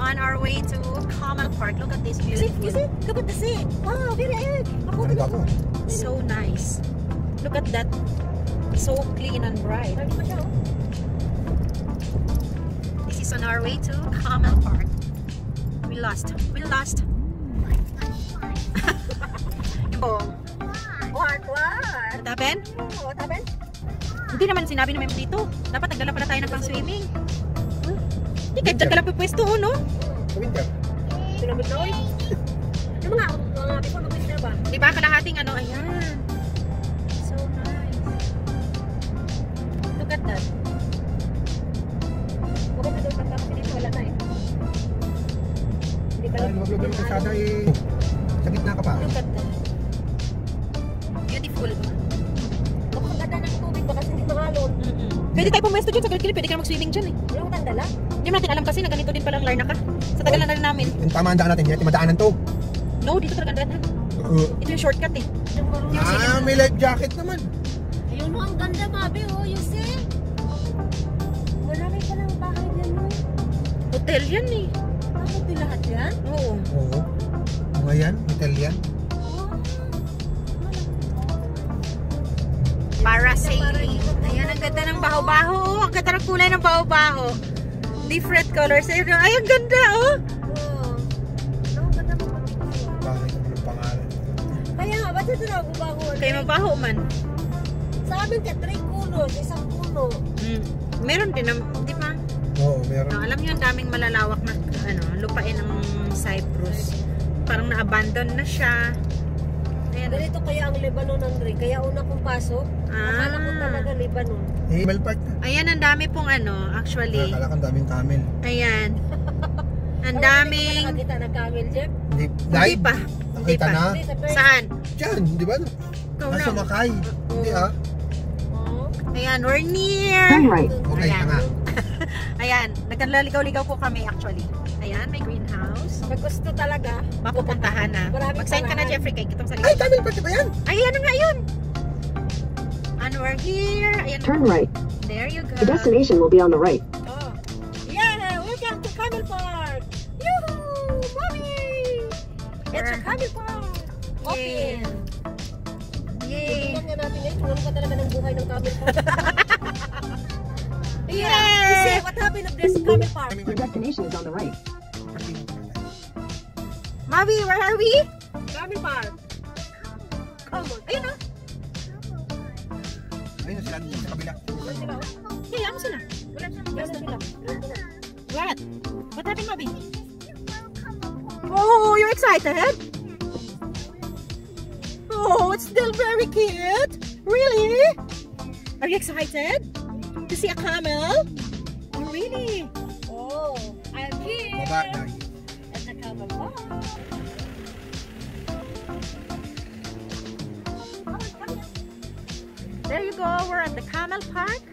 On our way to Camel Park. Look at this beautiful. Is it? Look at the sea. Wow, very good. So nice. Look at that. So clean and bright. This is on our way to Camel Park. We lost. Oh. What? What happened? What happened? Hindi naman sinabi naman dito. Dapat nagdala pala tayo ng pang-swimming. Hindi kahit dyan ka lang pupwesto, no? Winter. Sinabit na ulit. Yung mga before mag-winter ba? Diba kalahating ano? Ayan. So nice. Look at that. Bakit na doon pagkakapit dito? Wala na eh. Hindi pala. Maglubog yung kasada eh. Sa gitna ka pa. Look at that. Beautiful. Kapaganda ng tubig ba kasi hindi mahalon. Pwede tayo pumwesto dyan sa gilid-gilid. Pwede ka na mag-swimming dyan eh. Wala mo tandala? Hindi natin alam kasi na ganito din palang Larnaca. Sa tagal na rin namin. Yung tama ang daan natin, hindi natin madaanan to. No, dito talaga ang daanan. Ito yung shortcut eh. May life jacket naman. Ayun mo, ang ganda, Mabi, oh, you see? Marami pa lang bahay dyan, no? Hotel yan eh. Bakit din lahat yan? Oo. Oo. Mga yan, hotel yan. Parasailing. Ayan, ang ganda ng baho-baho. Oh, ang ganda ng kulay ng baho-baho. Different colors. Ay, ang ganda oh. Oo. Ang ganda mo. Bakit naman ang pangalan? Kaya nga, ba't ito na bago? Kaya mabaho man. Sa amin ka, 3 kuno, isang kuno. Meron din, di ba? Oo, meron. Alam niyo, ang daming malalawak na lupain ng Cyprus. Parang na-abandon na siya. Ayan. Ganito kaya ang Lebanon, Andre. Kaya una kong pasok, akala ko talaga Lebanon. Camel Park na. Ayan, ang dami pong actually. Akala ka ang daming camel. Ayan. Ang Hindi daming... ka nakakita ng camel, Jeff? Hindi. Hindi Live? pa. Hindi Nakita pa. na? Hindi, sa first. Saan? Diyan, di ba? Ikaw na. Sumakay. Hindi ah. Oo. Ayan, we're near. Okay, Ayan. tanga. Ayan, nagkalaligaw-ligaw po kami actually. Ayan, may greenhouse. Pag gusto talaga. Mapupuntahan na. Maraming Mag-sign ka na, paraan. Jeffrey, kay kitang sa Ay, Camel Park ba yan? Ayan na nga yun. And we're here. Ayan. Turn right. There you go. The destination will be on the right. Oh. Yeah, welcome to Camel Park. Yoo-hoo, mommy. It's a Camel Park. Okay. Yay. Tingnan nga natin ngayon, kung ano ka talaga ng buhay ng Camel Park. Yay. You see, what happened of this Camel Park? Your destination is on the right. Mavi, where are we? Camel Park. Come on. Ayun o. Ayun na sila sa kabila. Hey, ano sila? Wala sila. What? What happened, Mavi? Oh, you're excited? Oh, it's still very cute. Really? Are you excited to see a camel? Oh, really? Oh, I'm here. Baba na. At the Camel Park. There you go. We're at the Camel Park.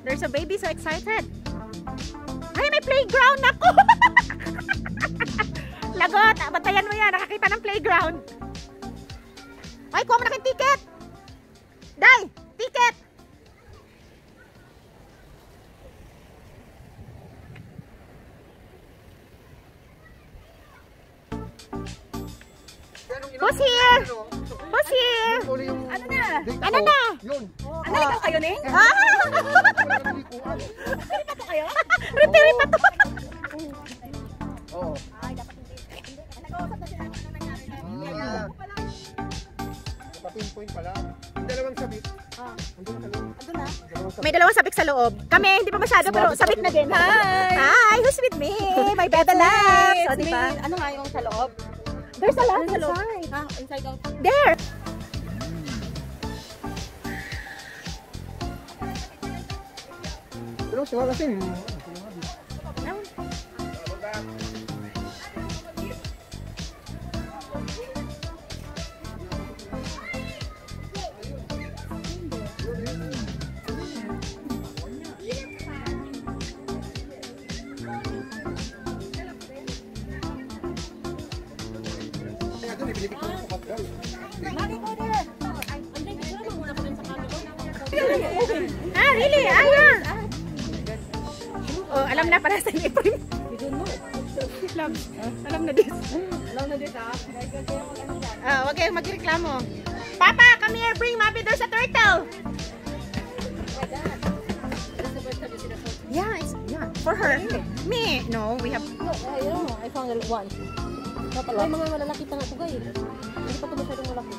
There's a baby, so excited. Ay, may playground ako! Lagot! Bantayan mo yan. Nakakita ng playground. Ay, kuha mo na kayong ticket! Day! Ticket! Who's here? Who's here? Ano na? Ano na? Yun. Ano ikaw kayo, Ning? Ah! Ano pa to kayo? Repair pa to! Oo. Ay, dapat hindi. Nag-uusap na sila ano nangyari na. Napapinpoint pala. Yung dalawang sabit. Andun na kami. Andun na? Dalawang sabit. May dalawang sabik sa loob. Kami, hindi pa masyado, pero sabik na din. Hi! Hi! Who's with me? My Bebe Labs! O, diba? Ano nga yung sa loob? There's a lot Sa loob. inside. Ha? Inside out? There! Pero siya kasi. Tinitikman ko kapag. Mami, go there. Hindi, kasama muna ko rin sa camera. Ah, really? Ah, yeah. Oh, alam na para sa April. You don't know. Alam na this. Alam na dito, ha? Ah, wag kayong magreklamo. Papa, come here, bring Mommy. There's a turtle. Yeah, it's for her. Me, no, we have. No, I don't know. I found one. Ay, mga malalaki pa nga ito, guys. Hindi pa ito masyadong malaki.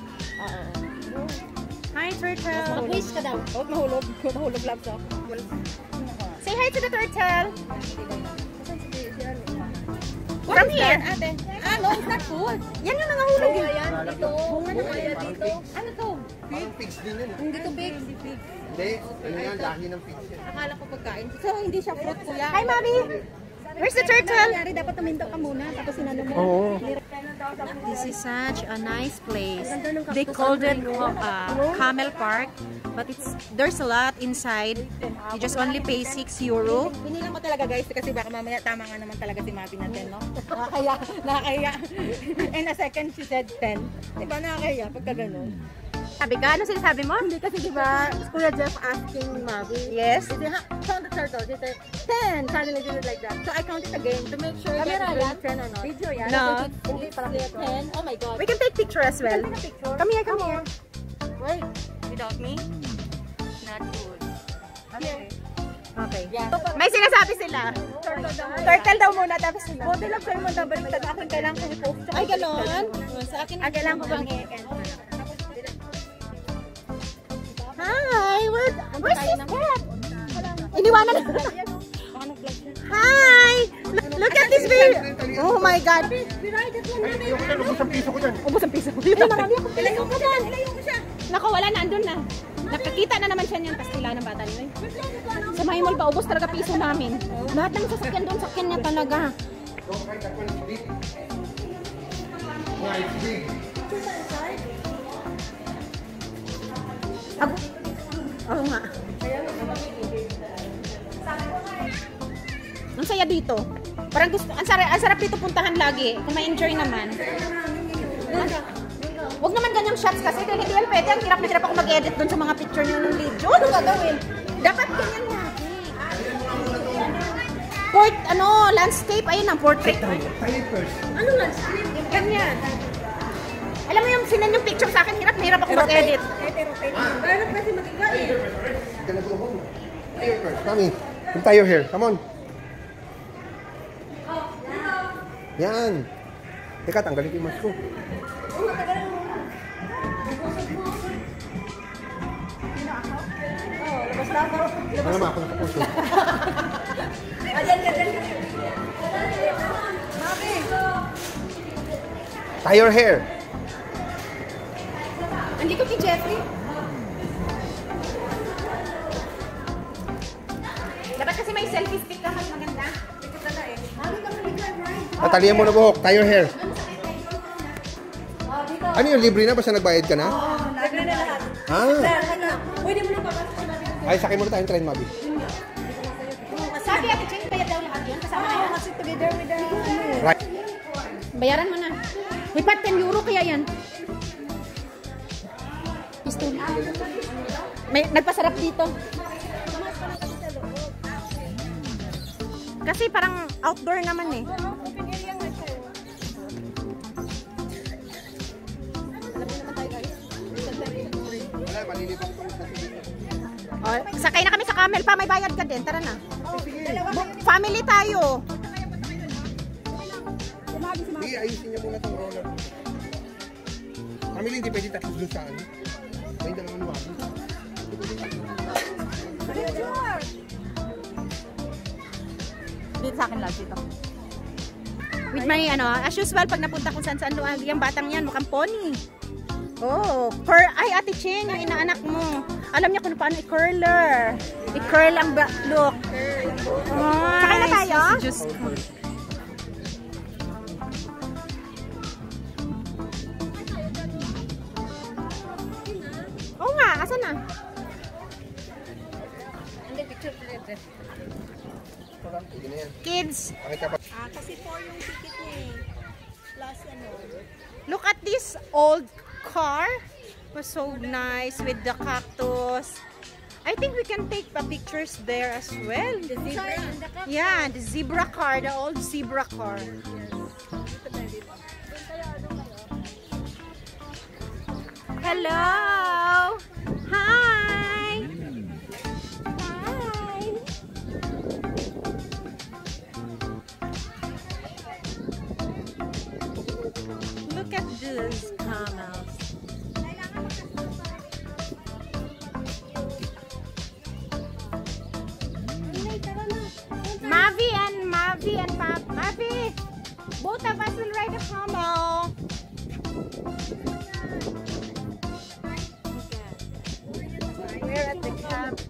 Hi, turtle. Mag-wish ka daw. Oh, mahulog. Mahulog lang sa. Say hi to the turtle. From here. Ate. Ah, no, it's not food. Yan yung nangahulog. Oh, ayan, dito. Bunga na kaya dito. Ano to? Parang pigs din yun. Hindi to big. Hindi, ano yan, lahi ng pigs yan. Akala ko pagkain. So, hindi siya fruit, kuya. Hi, Mommy. Where's the turtle? Nangyari, dapat tuminto ka muna. Tapos sinano mo. Oo. This is such a nice place. They called it Camel Park, but there's a lot inside. You just only pay 6 euro. Pinilang ko talaga, guys, kasi baka mamaya tama nga naman talaga si Mabi natin, no? Nakakaya. And a second, she said 10. Diba nakakaya pagka ganun? Sabi ka, ano sinasabi mo? Hindi kasi diba, Kuya Jeff asking Mabi. Yes. He said, count the turtle. He said, 10. Suddenly did it like that. So I counted again to make sure that it's 10 or not. Video yan? No. Hindi pala 10. Oh my God. We can take picture as well. Come here, come here. Wait. Without me? Not good. Okay. Yeah. May sinasabi sila. Turtle daw muna, tapos sila. Buti lang sa'yo mo nabaliktad. Akin kailangan ko i-post. Ay, gano'n? Sa akin, Kailangan ko bang Hi! Where's this cat? Iniwanan na. Hi! Look at this baby! Oh my God! Ay, yung kaya, ubus ang piso ko dyan. Ubus ang piso. marami akong ilayo ko dyan. Ilayo ko siya. Naku, wala na, andun na. Nakakita na naman siya niyan, pastila ng bata niyo. Sa Mahimol ba, ubos talaga piso namin. Lahat ng sasakyan doon, sakyan niya talaga. Don't find that one is big. Yeah, it's big. Oo nga. Ang saya dito. Parang gusto, ang sarap dito puntahan lagi. Kung ma-enjoy naman. Huwag naman ganyang shots kasi dahil hindi yan pwede. Ang hirap na hirap ako mag-edit doon sa mga picture niyo ng video. Ano gagawin? Dapat ganyan lagi. Landscape. Ayun ang portrait. Tayo first. Ano landscape? Ganyan. Alam mo yung sinan yung picture sa akin, hirap na hirap ako mag-edit. Pero kasi magiga eh. Gonna go home. Tayo first. Mami, kung tayo here. Come on. Yan. Teka, tanggalin ko yung mask ko. Ano naman ako nakapuso? Tie your hair. Ang likod ni Jeffrey. Dapat kasi may selfie stick ka mas maganda. Tatalian mo na buhok. Tie your hair. Ano yung libre na? Basta nagbayad ka na? Libre na lahat. Pwede mo na papasok. Ay, sakay muna tayong train, Mabi. Sabi Ate Jen, bayad daw lahat yun. Kasama na yun. Kasi together with the Right. Bayaran mo na. May pat 10 euro kaya yan. Pistol. May nagpasarap dito. Kasi parang outdoor naman eh. open area nga siya. Wala, malilibang ko sa Oh, sakay na kami sa camel pa. May bayad ka din. Tara na. Family tayo. Sige, ayusin niya muna itong roller. Kami hindi pwede tatlos dun sa ano. May dalawang Mabi. Dito sa akin lang dito. With my as usual pag napunta kung saan yung batang yan mukhang pony. Oh, ay Ate Ching, yung inaanak mo. Alam niya kung paano i-curler. I-curl ang look. Sakay na tayo? Just Oo nga, asan na? Hindi, picture ulit. Sige na yan. Kids. Pakita pa. Kasi 4 yung ticket niya eh. Plus ano. Look at this old car. It was so nice with the cactus. I think we can take pictures there as well. The zebra and the cup. Yeah, the zebra car, the old zebra car. Hello. Hi. Hi. Look at these camels. Mavi and Pap. Mavi, both of us will ride a camel. We're at the camp.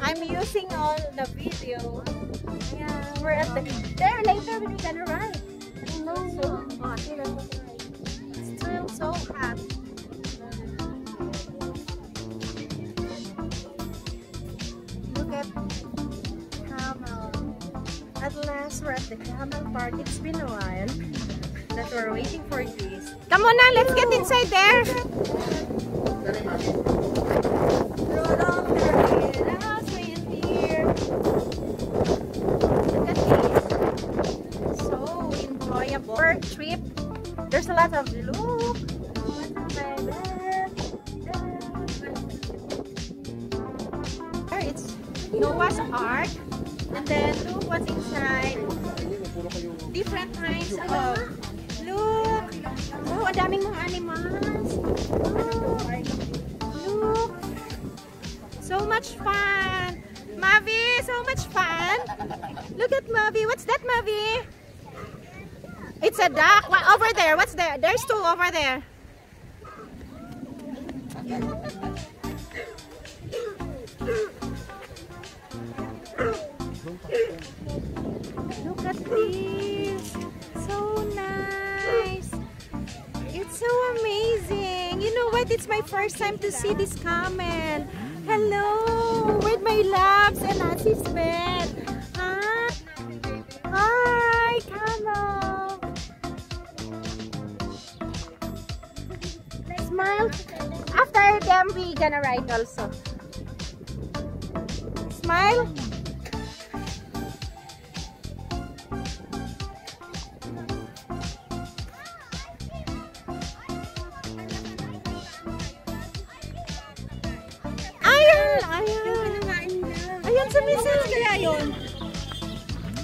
I'm using all the video. Yeah, we're at the there. Later we're gonna ride. No, still so hot. Look at camel. At last, we're at the camel park. It's been a while that we're waiting for this. Come on now, let's get inside there. Look at this. So enjoyable trip. There's a lot of look. There it's Noah's Ark. And then look what's inside. Different kinds of look. Oh, ang daming mga animals. Oh, look. So much fun. Mavi, so much fun. Look at Mavi. What's that, Mavi? It's a duck. What, over there? What's there? There's two over there. Look at this. So nice. It's so amazing. You know what? It's my first time to see this camel. Hello. With my loves and Nancy's bed. Huh? Hi, camel. Smile. After them, we gonna ride also. Smile. Ayan, sumisilip kaya yun.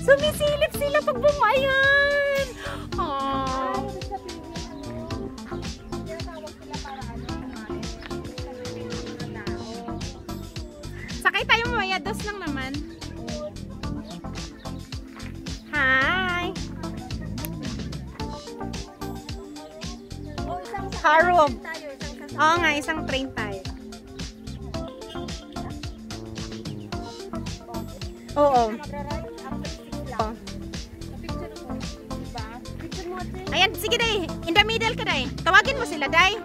Sumisilip sila pag bumayan. Aww. Sakay tayo mamaya, dos lang naman. Hi. Harob. Oo nga, isang train tayo. Oo. Ayan, sige day. In the middle ka day. Tawagin mo sila day.